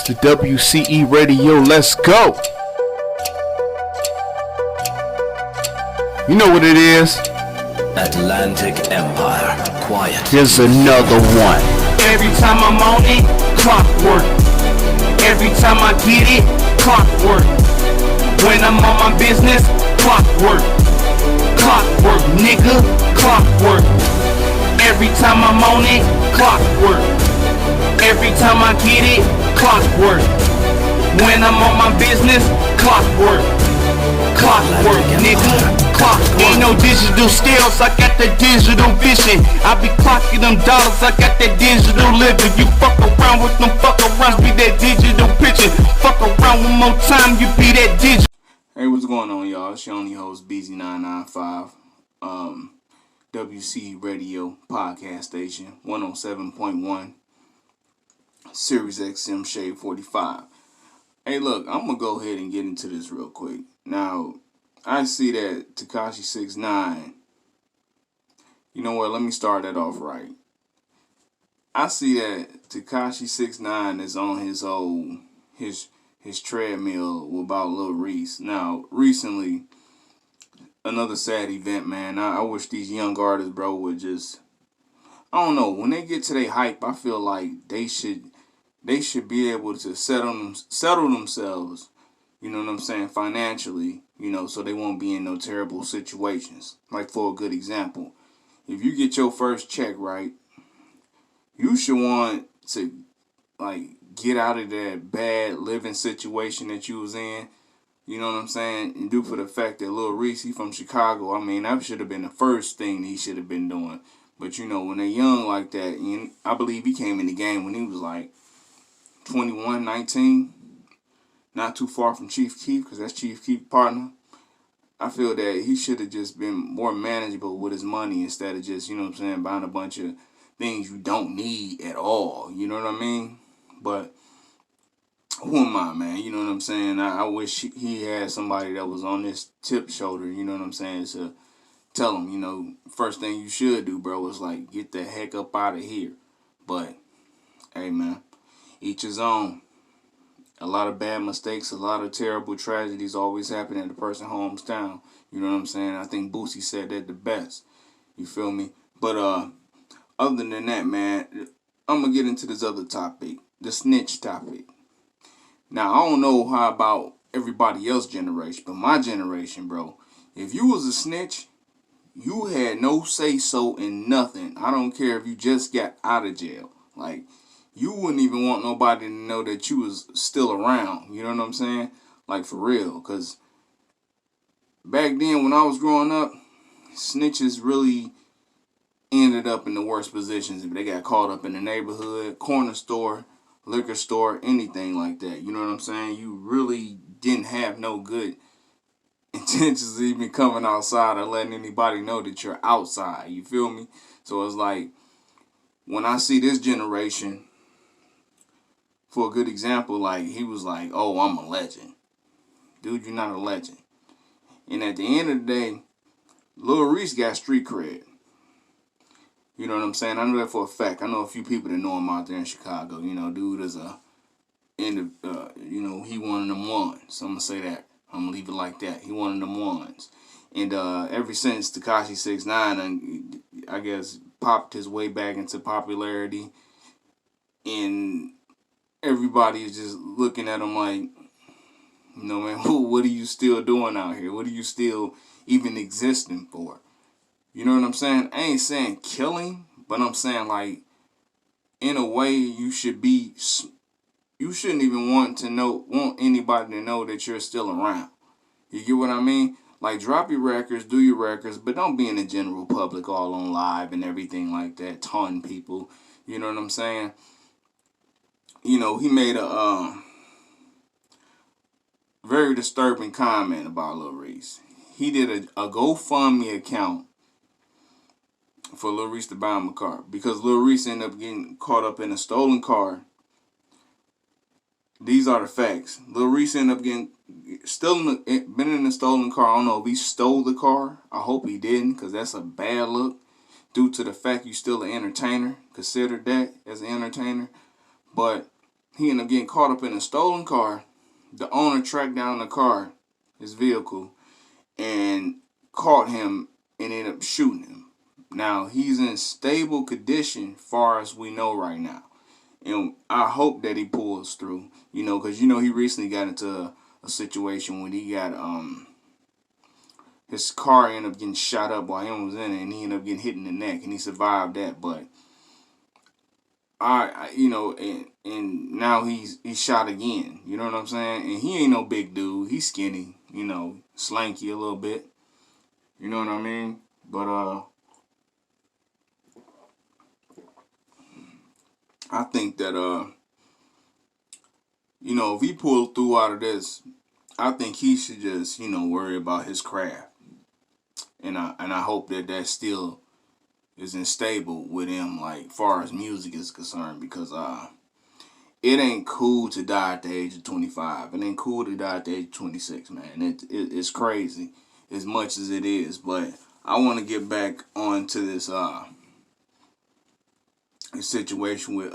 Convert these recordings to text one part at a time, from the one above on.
It's the WCE Radio. Let's go. You know what it is. Atlantic Empire. Quiet. Here's another one. Every time I'm on it, clockwork. Every time I get it, clockwork. When I'm on my business, clockwork. Clockwork, nigga, clockwork. Every time I'm on it, clockwork. Every time I get it, clockwork. When I'm on my business, clockwork. Clockwork, nigga, clockwork. Ain't no digital skills, I got that digital vision. I be clocking them dollars, I got that digital living. You fuck around with them fuck arounds, be that digital pitching. Fuck around one more time, you be that digital. Hey, what's going on, y'all? It's your only host, BZ995. WC Radio Podcast Station, 107.1, Series XM Shade 45. Hey, look, I'm going to go ahead and get into this real quick. Now, I see that 6SIX9INE, you know what, let me start that off right. I see that 6SIX9INE is on his treadmill about Lil Reese. Now, recently, another sad event, man. I wish these young artists, bro, would just, I don't know, when they get to their hype, I feel like they should be able to settle themselves, you know what I'm saying, financially, you know, so they won't be in no terrible situations. Like, for a good example, if you get your first check, right, you should want to, like, get out of that bad living situation that you was in, you know what I'm saying, and due for the fact that Lil Reese, he from Chicago, I mean, that should have been the first thing he should have been doing. But, you know, when they're young like that, and I believe he came in the game when he was like 21, 19, not too far from Chief Keef, because that's Chief Keef's partner. I feel that he should have just been more manageable with his money instead of just, you know what I'm saying, buying a bunch of things you don't need at all, you know what I mean? But who am I, man? You know what I'm saying? I wish he had somebody that was on this tip shoulder, you know what I'm saying, to tell him, you know, first thing you should do, bro, is like, get the heck up out of here. But, hey, man, each his own. A lot of bad mistakes, a lot of terrible tragedies always happen at the person's hometown. You know what I'm saying? I think Boosie said that the best. You feel me? But other than that, man, I'm going to get into this other topic, the snitch topic. Now, I don't know how about everybody else's generation, but my generation, bro, if you was a snitch, you had no say-so in nothing. I don't care if you just got out of jail. Like, you wouldn't even want nobody to know that you was still around. You know what I'm saying? Like, for real. Because back then, when I was growing up, snitches really ended up in the worst positions. If they got caught up in the neighborhood, corner store, liquor store, anything like that. You know what I'm saying? You really didn't have no good intentions of even coming outside or letting anybody know that you're outside. You feel me? So it's like, when I see this generation, for a good example, like, he was like, oh, I'm a legend. Dude, you're not a legend. And at the end of the day, Lil Reese got street cred. You know what I'm saying? I know that for a fact. I know a few people that know him out there in Chicago. You know, dude is you know, he one of them ones. So I'm going to say that. I'm going to leave it like that. He one of them ones. And ever since 6ix9INE, I guess, popped his way back into popularity, and everybody is just looking at him like, you know, man, what are you still doing out here? What are you still even existing for? You know what I'm saying? I ain't saying killing, but I'm saying, like, in a way, you shouldn't even want anybody to know that you're still around. You get what I mean? Like, drop your records, do your records, but don't be in the general public all on live and everything like that, taunting people. You know what I'm saying? You know, he made a very disturbing comment about Lil Reese. He did a GoFundMe account for Lil Reese to buy him a car, because Lil Reese ended up getting caught up in a stolen car. These are the facts. Lil Reese ended up been in a stolen car. I don't know if he stole the car. I hope he didn't, because that's a bad look due to the fact you still an entertainer. Consider that as an entertainer. But he ended up getting caught up in a stolen car. The owner tracked down the car, his vehicle, and caught him and ended up shooting him. Now, he's in stable condition far as we know right now. And I hope that he pulls through, because, he recently got into a situation when he got, his car ended up getting shot up while he was in it, and he ended up getting hit in the neck, and he survived that. But and now he's shot again. You know what I'm saying? And he ain't no big dude. He's skinny, slanky a little bit. You know what I mean? But I think that if he pulled through out of this, I think he should just worry about his craft. And I hope that still is unstable with him, like far as music is concerned, because it ain't cool to die at the age of 25. It ain't cool to die at the age of 26, man. It's crazy as much as it is. But I want to get back on to this situation with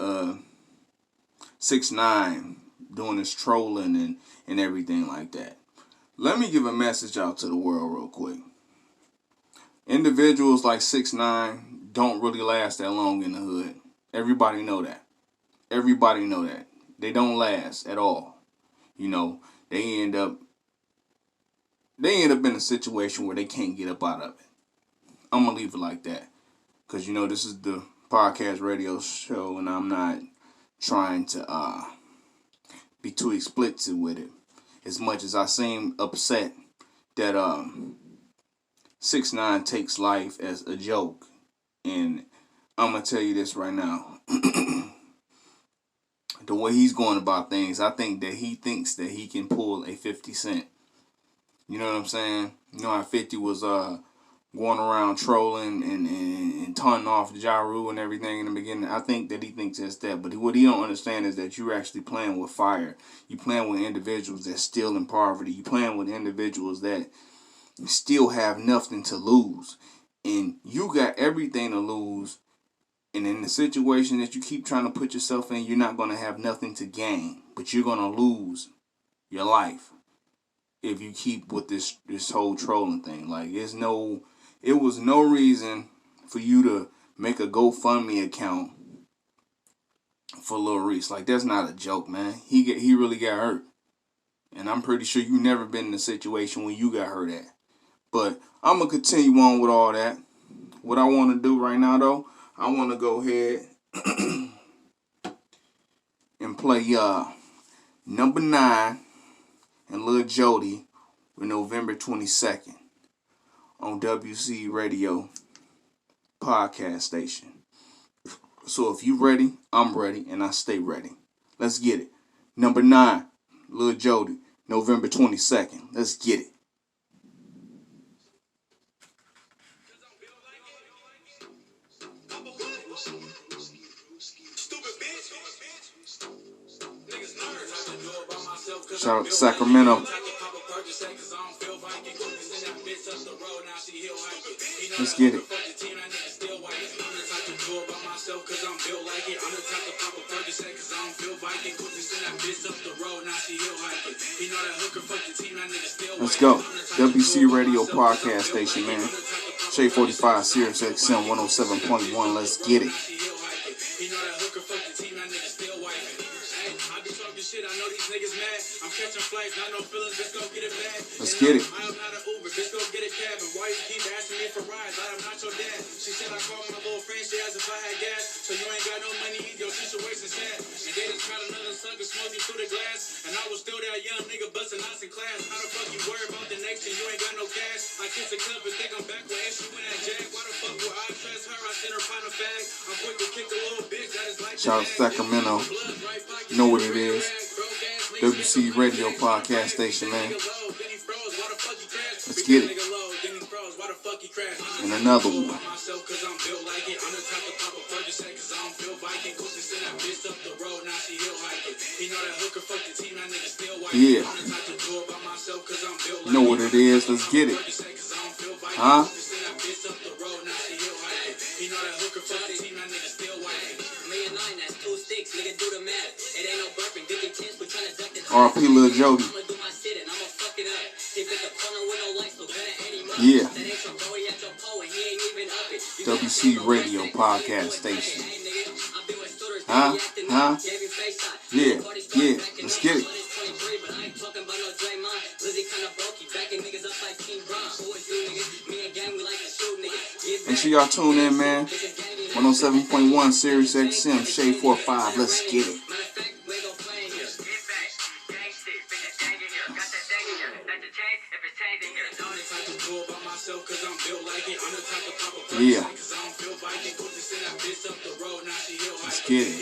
6ix9INE doing his trolling and everything like that. Let me give a message out to the world real quick. Individuals like 6ix9INE don't really last that long in the hood. Everybody know that. Everybody know that. They don't last at all. They end up in a situation where they can't get up out of it. I'm going to leave it like that. Because, this is the podcast radio show, and I'm not trying to be too explicit with it. As much as I seem upset that 6ix9INE takes life as a joke. And I'm going to tell you this right now. The way he's going about things, I think that he thinks that he can pull a 50 Cent. You know what I'm saying? You know how 50 was going around trolling and taunting off Ja Rule and everything in the beginning. I think that he thinks that's that. But what he don't understand is that you're actually playing with fire. You're playing with individuals that's still in poverty. You're playing with individuals that still have nothing to lose. And you got everything to lose. And in the situation that you keep trying to put yourself in, you're not going to have nothing to gain. But you're going to lose your life if you keep with this whole trolling thing. Like, it was no reason for you to make a GoFundMe account for Lil Reese. Like, that's not a joke, man. He really got hurt. And I'm pretty sure you never been in a situation when you got hurt at. But I'm going to continue on with all that. What I want to do right now, though, I want to go ahead and play number 9 and Lil Jody with November 22nd on WC Radio podcast station. So if you ready, I'm ready, and I stay ready. Let's get it. Number 9, Lil Jody, November 22nd. Let's get it. Shout out to Sacramento. Let's get it. Let's go. WC Radio podcast station, man. Shade 45, Sirius XM 107.1. Let's get it. Shit, I know these niggas mad. I'm catching flights, not no feelings, just go get it back. Let's get it. I am not an Uber, just go get a cab. And why you keep asking me for rides? I am not your dad. She said I called my little friend, she asked if I had gas. So you ain't got no money, your situation sad. And they just tried another sucker smoking through the glass. And I was still that young nigga busting us in class. How the fuck you worry about the next and you ain't got no cash? I kiss a cup and think I'm back with issue in that jag. Why the fuck would I trust her? I sent her find a bag. I'm quick to kick a little bitch, that is like shout out Sacramento. You know what it is. WC Radio podcast station, man. Let's get it. And another one. Yeah. You know what it is. Let's get it. Huh? R.P. Lil Jody. Yeah. WC Radio Podcast Station. Huh? Yeah. Let's get it. Make sure y'all tune in, man. 107.1 Sirius XM, Shade 45. Let's get it. Yeah. Let's get it.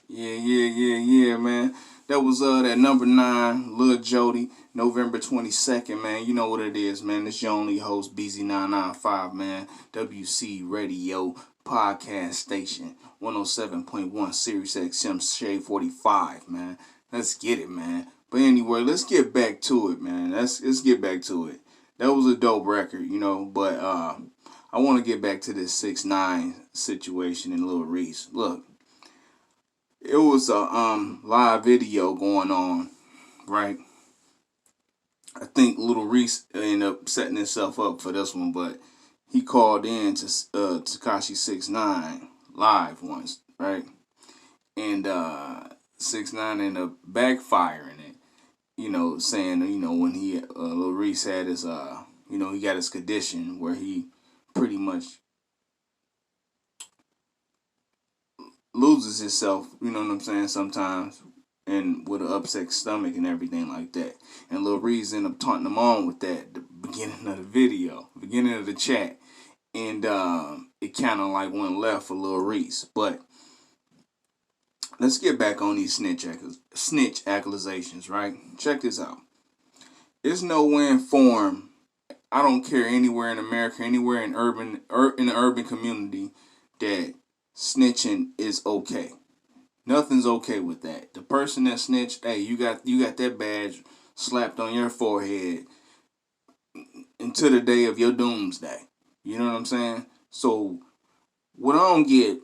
Yeah, man. That was that number 9, Lil Jody, November 22nd, man. You know what it is, man. It's your only host, BZ995, man. WC Radio Podcast Station, 107.1 Sirius XM, Shade 45, man. Let's get it, man. But anyway, let's get back to it, man. Let's get back to it. That was a dope record, you know, but I want to get back to this 6ix9ine situation in Lil Reese. Look. It was a live video going on, right? I think Little Reese ended up setting himself up for this one, but he called in to Tekashi 6ix9ine live once, right? And 6ix9ine ended up backfiring it, you know, saying, you know, when he Little Reese had his you know, he got his condition where he pretty much loses himself, you know what I'm saying, sometimes, and with an upset stomach and everything like that. And Lil Reese ended up taunting him on with that at the beginning of the video, beginning of the chat. And it kind of like went left for Lil Reese. But let's get back on these snitch accusations, right? Check this out. There's no way in form, I don't care, anywhere in America, anywhere in the urban community, that snitching is okay. Nothing's okay with that. The person that snitched, hey, you got that badge slapped on your forehead until the day of your doomsday. You know what I'm saying? So what I don't get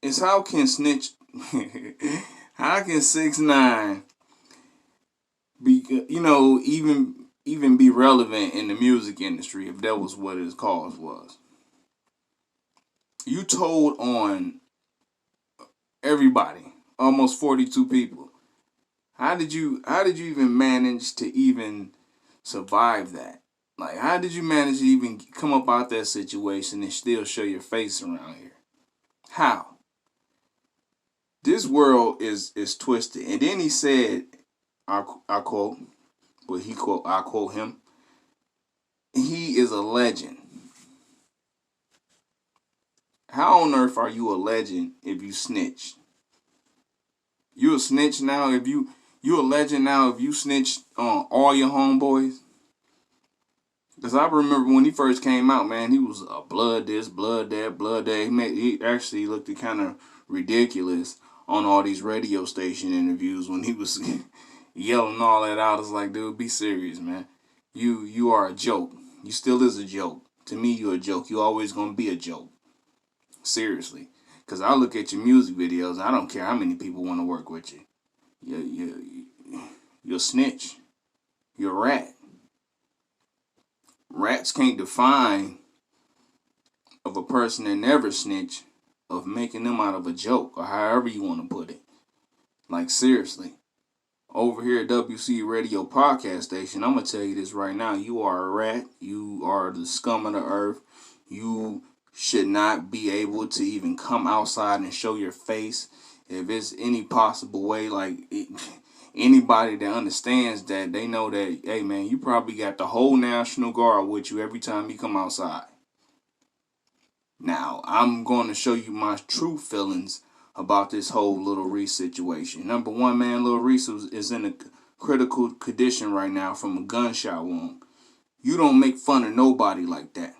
is how can 6ix9ine be, you know, even be relevant in the music industry if that was what his cause was? You told on everybody, almost 42 people. How did you even manage to even survive that? Like, how did you manage to even come up out that situation and still show your face around here? How? This world is twisted. And then he said, I quote, I quote him, he is a legend. How on earth are you a legend if you snitched? You a snitch now if you a legend now if you snitched on all your homeboys? Because I remember when he first came out, man, he was a blood this, blood that, blood that. He actually looked kind of ridiculous on all these radio station interviews when he was yelling all that out. It's like, dude, be serious, man. You are a joke. You still is a joke. To me, you're a joke. You always gonna be a joke. Seriously. Because I look at your music videos, I don't care how many people want to work with you. You're a snitch. You're a rat. Rats can't define of a person that never snitch of making them out of a joke or however you want to put it. Like, seriously. Over here at WC Radio Podcast Station, I'm going to tell you this right now. You are a rat. You are the scum of the earth. You should not be able to even come outside and show your face. If it's any possible way, like anybody that understands that, they know that, hey man, you probably got the whole National Guard with you every time you come outside. Now, I'm going to show you my true feelings about this whole Lil Reese situation. Number one, man, Lil Reese is in a critical condition right now from a gunshot wound. You don't make fun of nobody like that.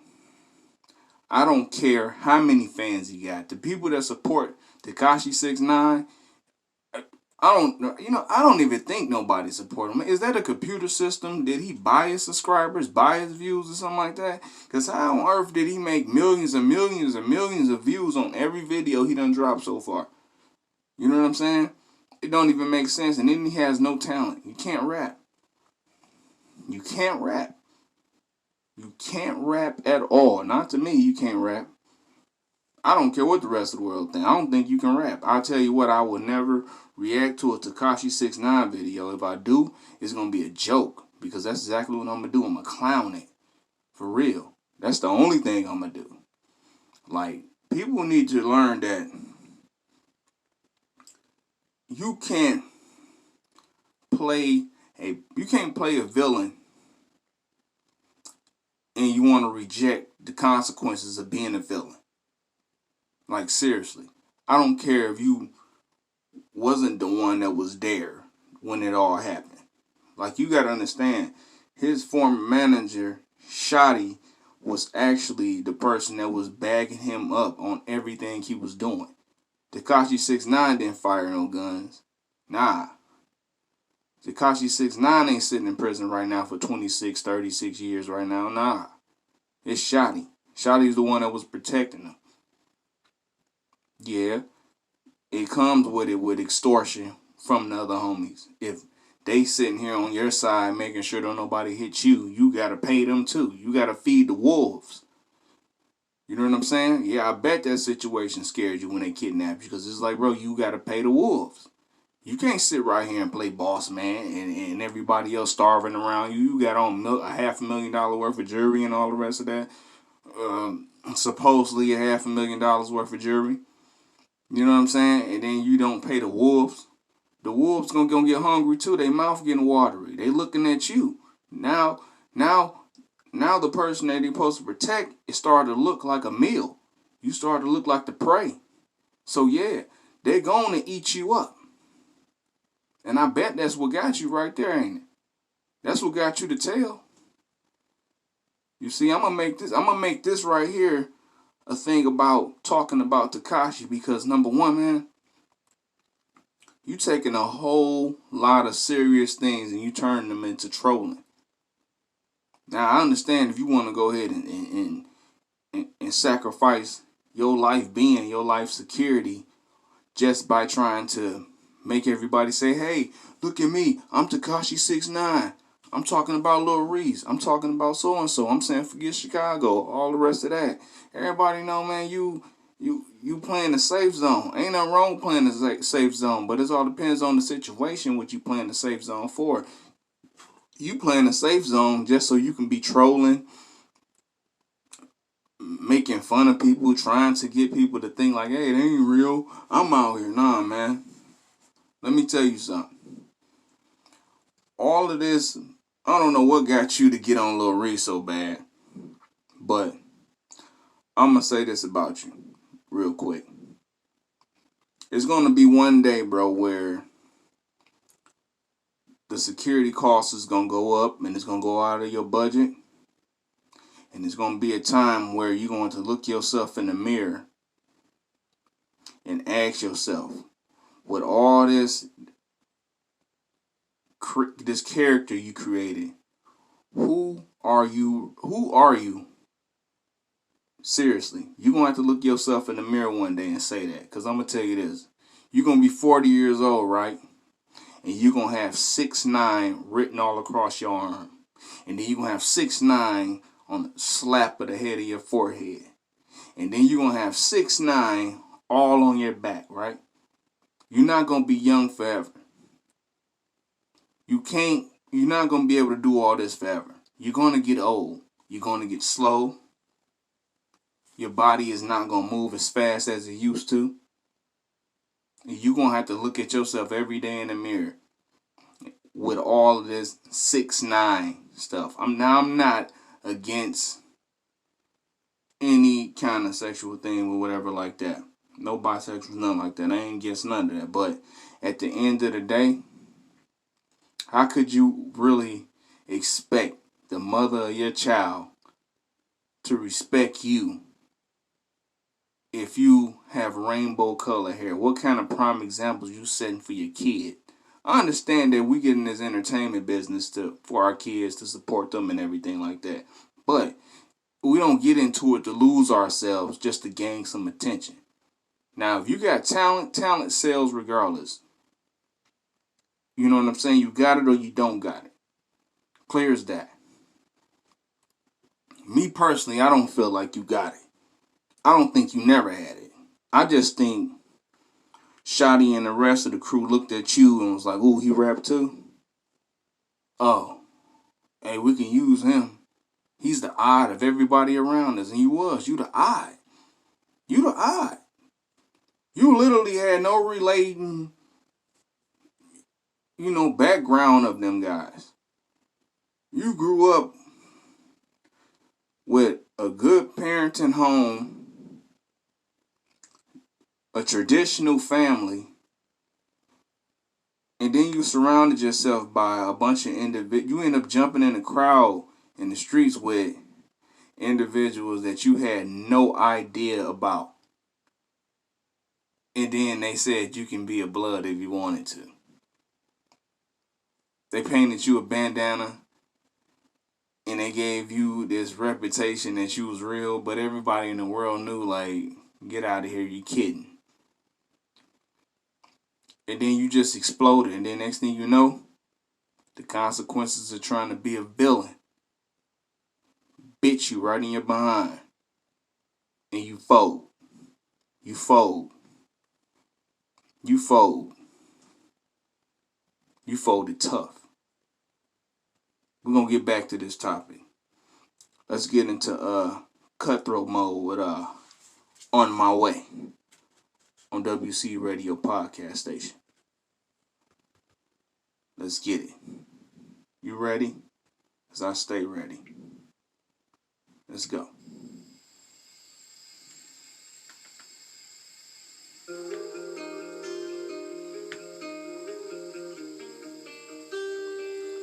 I don't care how many fans he got. The people that support Tekashi 6ix9ine, I don't even think nobody support him. Is that a computer system? Did he buy his subscribers, buy his views or something like that? Because how on earth did he make millions and millions and millions of views on every video he done dropped so far? You know what I'm saying? It don't even make sense. And then he has no talent. You can't rap. You can't rap. You can't rap at all. Not to me, you can't rap. I don't care what the rest of the world think. I don't think you can rap. I'll tell you what, I will never react to a Tekashi 6ix9ine video. If I do, it's going to be a joke. Because that's exactly what I'm going to do. I'm going to clown it. For real. That's the only thing I'm going to do. Like, people need to learn that you can't play a villain and you want to reject the consequences of being a villain. Like, seriously. I don't care if you wasn't the one that was there when it all happened. Like, you got to understand, his former manager, Shotty, was actually the person that was bagging him up on everything he was doing. Tekashi 6ix9ine didn't fire no guns. Nah. Tekashi 6ix9ine ain't sitting in prison right now for 26, 36 years right now. Nah. It's Shotty. Shotty's the one that was protecting him. Yeah. It comes with it with extortion from the other homies. If they sitting here on your side making sure don't nobody hit you, you got to pay them too. You got to feed the wolves. You know what I'm saying? Yeah, I bet that situation scared you when they kidnapped you. Because it's like, bro, you got to pay the wolves. You can't sit right here and play boss man and everybody else starving around you. You got on $500,000 worth of jewelry and all the rest of that. Supposedly $500,000 worth of jewelry. You know what I'm saying? And then you don't pay the wolves. The wolves gonna get hungry too. They mouth getting watery. They looking at you. Now the person that they supposed to protect, it started to look like a meal. You start to look like the prey. So yeah, they're going to eat you up. And I bet that's what got you right there, ain't it? That's what got you to tell. You see, I'm gonna make this right here a thing about talking about Tekashi, because number one, man, you taking a whole lot of serious things and you turning them into trolling. Now, I understand if you want to go ahead and sacrifice your life being, your life security, just by trying to make everybody say, hey, look at me, I'm Tekashi 6ix9ine. I'm talking about Lil Reese. I'm talking about so-and-so. I'm saying forget Chicago, all the rest of that. Everybody know, man, you playing the safe zone. Ain't nothing wrong with playing the safe zone, but it all depends on the situation what you playing the safe zone for. You playing the safe zone just so you can be trolling, making fun of people, trying to get people to think like, hey, it ain't real. I'm out here. Nah, man. Let me tell you something. All of this, I don't know what got you to get on Lil Reese so bad, but I'm going to say this about you real quick. It's going to be one day, bro, where the security cost is going to go up and it's going to go out of your budget. And it's going to be a time where you're going to look yourself in the mirror and ask yourself, with all this character you created, who are you? Who are you? Seriously, you're going to have to look yourself in the mirror one day and say that. Because I'm going to tell you this. You're going to be 40 years old, right? And you're going to have 6ix9ine written all across your arm. And then you're going to have 6ix9ine on the slap of the head of your forehead. And then you're going to have 6ix9ine all on your back, right? You're not going to be young forever. You're not going to be able to do all this forever. You're going to get old. You're going to get slow. Your body is not going to move as fast as it used to. And you're going to have to look at yourself every day in the mirror with all of this 6ix9ine stuff. I'm not against any kind of sexual thing or whatever like that. No bisexual, nothing like that. I ain't against none of that. But at the end of the day, how could you really expect the mother of your child to respect you if you have rainbow color hair? What kind of prime examples you setting for your kid? I understand that we get in this entertainment business for our kids to support them and everything like that. But we don't get into it to lose ourselves just to gain some attention. Now, if you got talent sells regardless. You know what I'm saying? You got it or you don't got it. Clear as that. Me personally, I don't feel like you got it. I don't think you never had it. I just think Shotty and the rest of the crew looked at you and was like, ooh, he rap too? Oh, hey, we can use him. He's the odd of everybody around us. And you was. You the odd. You the odd. You literally had no relating, background of them guys. You grew up with a good parenting home, a traditional family, and then you surrounded yourself by a bunch of individuals. You end up jumping in a crowd in the streets with individuals that you had no idea about. And then they said you can be a blood if you wanted to. They painted you a bandana and they gave you this reputation that you was real, but everybody in the world knew, like, get out of here, you kidding. And then you just exploded, and then next thing you know, the consequences of trying to be a villain bit you right in your behind. And you fold. You fold. You fold. You folded tough. We're going to get back to this topic. Let's get into cutthroat mode with On My Way on WC Radio Podcast Station. Let's get it. You ready? Because I stay ready. Let's go.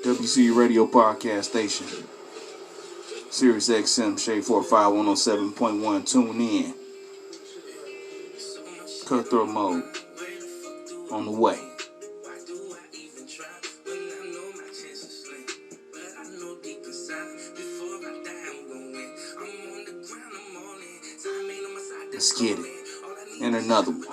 WC Radio Podcast Station. Sirius XM Shade 45 107.1. Tune in. Cutthroat mode. On the way. Let's get it. And another one.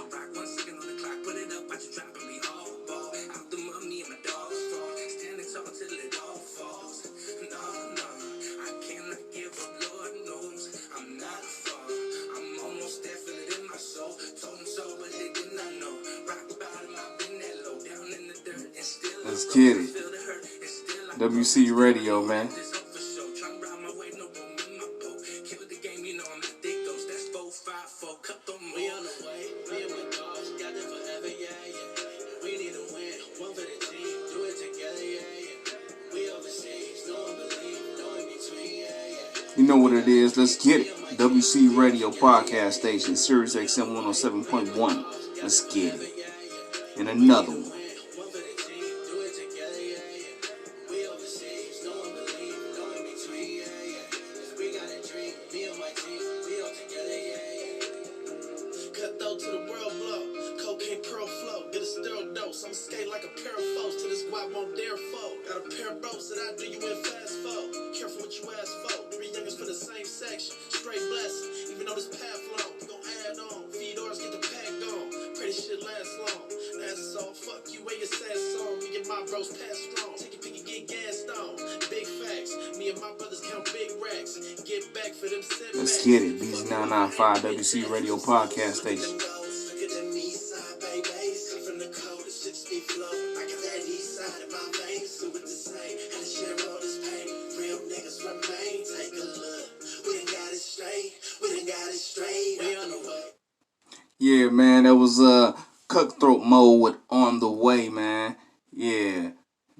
Let's get it. WC Radio, man. You know what it is. Let's get it. WC Radio Podcast Station, Sirius XM 107.1. Let's get it. And another one. Let's get it. BZ995 WC Radio Podcast Station. Yeah, man, that was Cutthroat Mode with On the Way, man. Yeah.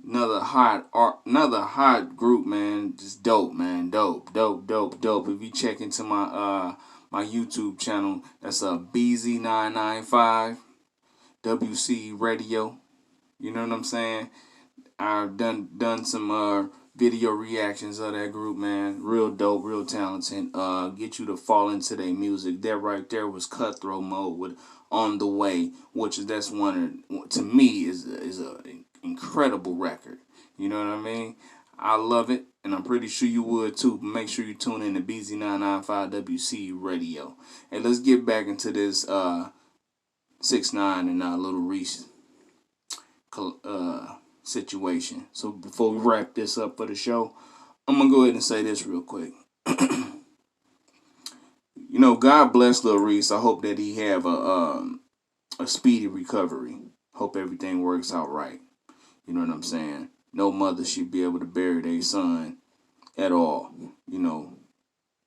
Another hot group, man. Just dope, man. Dope. If you check into my my YouTube channel, that's BZ995 WC Radio. You know what I'm saying? I've done some video reactions of that group, man. Real dope, real talented. Get you to fall into their music. That right there was Cutthroat Mode with On the Way, which is that's one of, to me is an incredible record. You know what I mean? I love it, and I'm pretty sure you would too. But make sure you tune in to BZ995 WC Radio. And let's get back into this 6ix9ine and Little Reese situation. So before we wrap this up for the show, I'm gonna go ahead and say this real quick. You know, God bless Lil Reese. I hope that he have a speedy recovery. Hope everything works out right. You know what I'm saying? No mother should be able to bury their son at all. You know,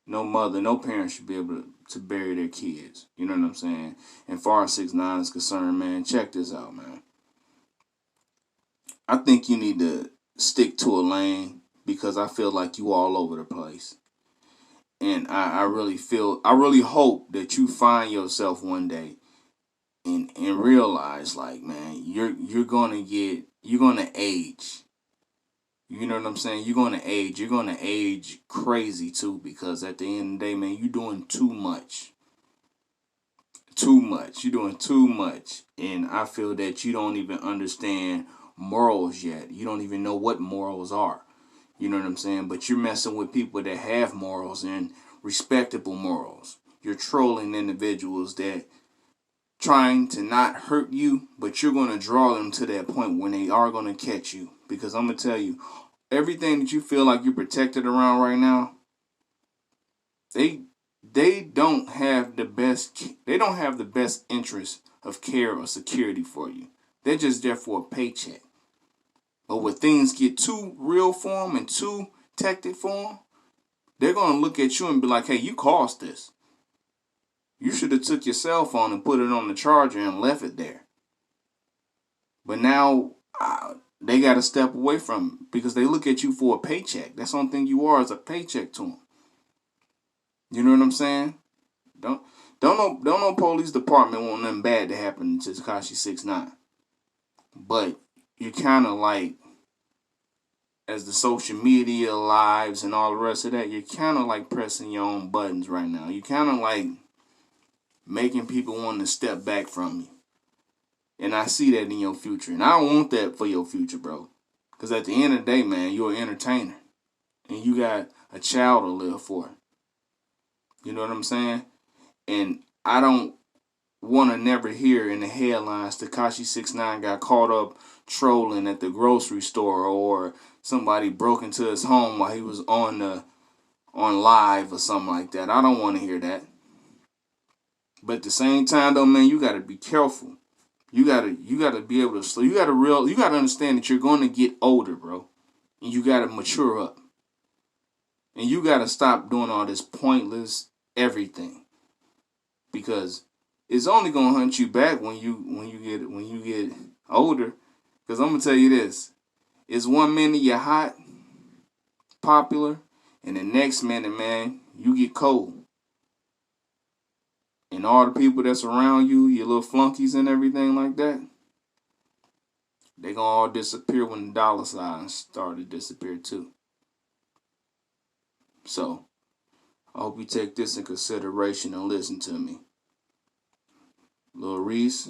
no mother, no parent should be able to bury their kids. You know what I'm saying? And far as 6ix9ine is concerned, man, check this out, man. I think you need to stick to a lane because I feel like you all over the place. And I really hope that you find yourself one day and realize, like, man, you're gonna age. You know what I'm saying? You're gonna age. You're gonna age crazy too, because at the end of the day, man, you're doing too much. You're doing too much. And I feel that you don't even understand morals yet. You don't even know what morals are. You know what I'm saying? But you're messing with people that have morals and respectable morals. You're trolling individuals that trying to not hurt you, but you're going to draw them to that point when they are going to catch you. Because I'm going to tell you, everything that you feel like you're protected around right now, they don't have the best interest of care or security for you. They're just there for a paycheck. But when things get too real for them and too tactic for them, they're going to look at you and be like, hey, you caused this. You should have took your cell phone and put it on the charger and left it there. But now they got to step away from it because they look at you for a paycheck. That's the only thing you are, is a paycheck to them. You know what I'm saying? Don't no police department want nothing bad to happen to Tekashi 6ix9ine. But you're kind of like, as the social media lives and all the rest of that, you're kind of like pressing your own buttons right now. You're kind of like making people want to step back from you. And I see that in your future. And I don't want that for your future, bro. Because at the end of the day, man, you're an entertainer. And you got a child to live for. You know what I'm saying? And I don't want to never hear in the headlines Tekashi 6ix9ine got caught up trolling at the grocery store, or somebody broke into his home while he was on live or something like that. I don't want to hear that. But at the same time, though, man, you got to be careful. You got to be able to slow. You got to understand that you're going to get older, bro. And you got to mature up. And you got to stop doing all this pointless everything. Because it's only going to hunt you back when you get older. Because I'm going to tell you this. It's 1 minute you're hot, popular, and the next minute, man, you get cold. And all the people that's around you, your little flunkies and everything like that, they gonna all disappear when the dollar signs start to disappear too. So, I hope you take this in consideration and listen to me. Lil Reese,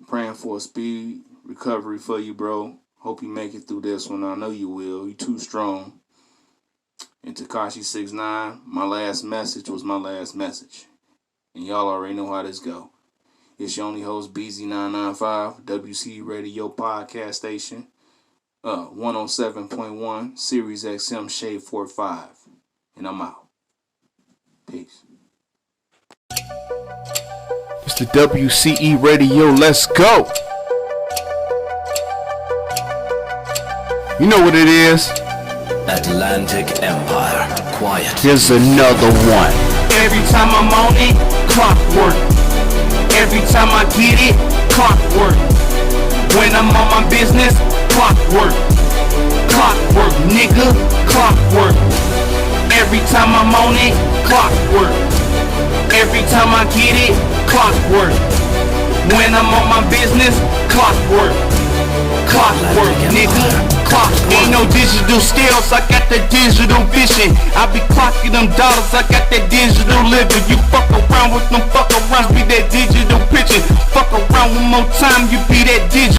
praying for a speed recovery for you, bro. Hope you make it through this one. I know you will. You too strong. And Tekashi 6ix9ine, my last message was my last message. And y'all already know how this go. It's your only host, BZ995, WC Radio Podcast Station, 107.1, Sirius XM Shade 45. And I'm out. Peace. It's the WCE Radio. Let's go. You know what it is. Atlantic Empire. Quiet. Here's another one. Every time I'm on it, clockwork. Every time I get it, clockwork. When I'm on my business, clockwork. Clockwork, nigga, clockwork. Every time I'm on it, clockwork. Every time I get it, clockwork. When I'm on my business, clockwork. Clockwork, nigga, clockwork. no digital skills, I got that digital vision. I be clocking them dollars, I got that digital living. You fuck around with them fuck arounds, be that digital pitching. Fuck around one more time, you be that digital.